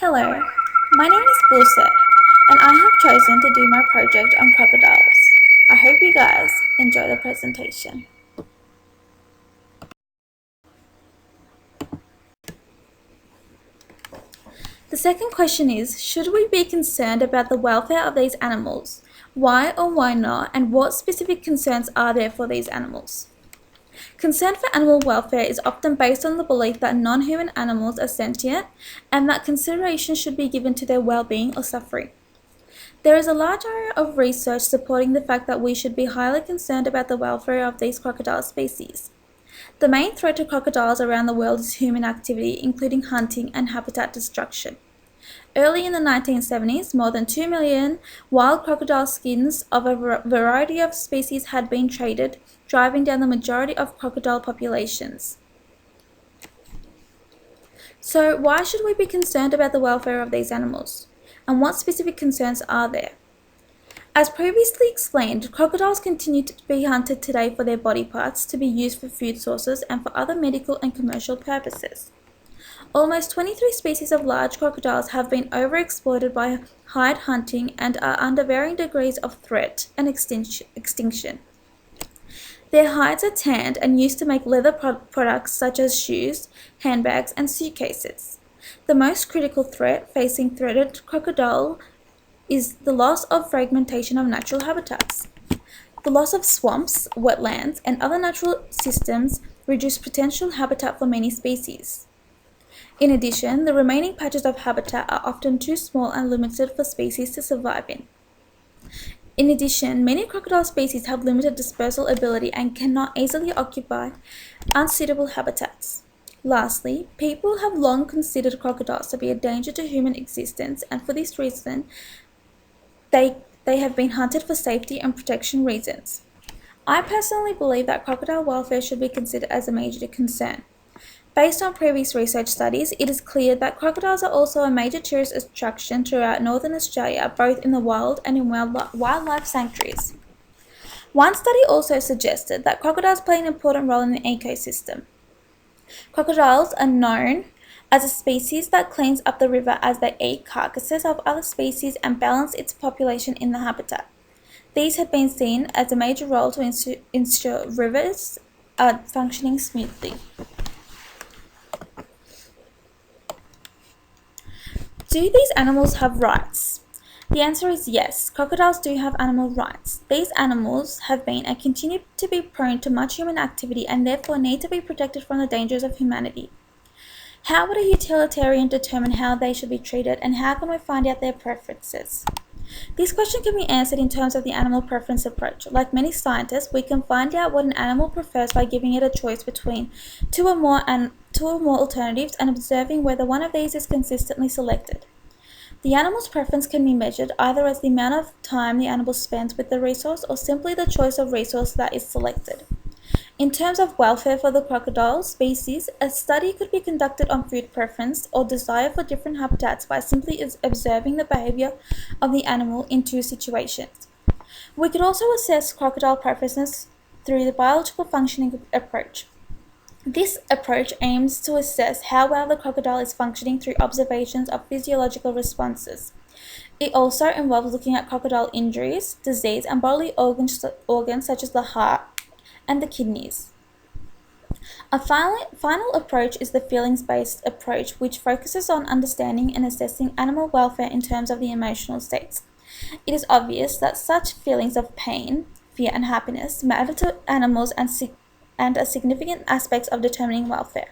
Hello, my name is Bulsa, and I have chosen to do my project on crocodiles. I hope you guys enjoy the presentation. The second question is, should we be concerned about the welfare of these animals? Why or why not, and what specific concerns are there for these animals? Concern for animal welfare is often based on the belief that non-human animals are sentient and that consideration should be given to their well-being or suffering. There is a large area of research supporting the fact that we should be highly concerned about the welfare of these crocodile species. The main threat to crocodiles around the world is human activity, including hunting and habitat destruction. Early in the 1970s, more than 2 million wild crocodile skins of a variety of species had been traded, driving down the majority of crocodile populations. So, why should we be concerned about the welfare of these animals? And what specific concerns are there? As previously explained, crocodiles continue to be hunted today for their body parts to be used for food sources and for other medical and commercial purposes. Almost 23 species of large crocodiles have been overexploited by hide hunting and are under varying degrees of threat and extinction. Their hides are tanned and used to make leather products such as shoes, handbags, and suitcases. The most critical threat facing threatened crocodile is the loss of fragmentation of natural habitats. The loss of swamps, wetlands, and other natural systems reduce potential habitat for many species. In addition, the remaining patches of habitat are often too small and limited for species to survive in. In addition, many crocodile species have limited dispersal ability and cannot easily occupy unsuitable habitats. Lastly, people have long considered crocodiles to be a danger to human existence, and for this reason, they have been hunted for safety and protection reasons. I personally believe that crocodile welfare should be considered as a major concern. Based on previous research studies, it is clear that crocodiles are also a major tourist attraction throughout northern Australia, both in the wild and in wildlife sanctuaries. One study also suggested that crocodiles play an important role in the ecosystem. Crocodiles are known as a species that cleans up the river as they eat carcasses of other species and balance its population in the habitat. These have been seen as a major role to ensure rivers are functioning smoothly. Do these animals have rights? The answer is yes, crocodiles do have animal rights. These animals have been and continue to be prone to much human activity and therefore need to be protected from the dangers of humanity. How would a utilitarian determine how they should be treated, and how can we find out their preferences? This question can be answered in terms of the animal preference approach. Like many scientists, we can find out what an animal prefers by giving it a choice between two or more alternatives and observing whether one of these is consistently selected. The animal's preference can be measured either as the amount of time the animal spends with the resource or simply the choice of resource that is selected. In terms of welfare for the crocodile species, a study could be conducted on food preference or desire for different habitats by simply observing the behavior of the animal in two situations. We could also assess crocodile preferences through the biological functioning approach. This approach aims to assess how well the crocodile is functioning through observations of physiological responses. It also involves looking at crocodile injuries, disease, and bodily organs such as the heart and the kidneys. A final approach is the feelings-based approach, which focuses on understanding and assessing animal welfare in terms of the emotional states. It is obvious that such feelings of pain, fear, and happiness matter to animals and are significant aspects of determining welfare.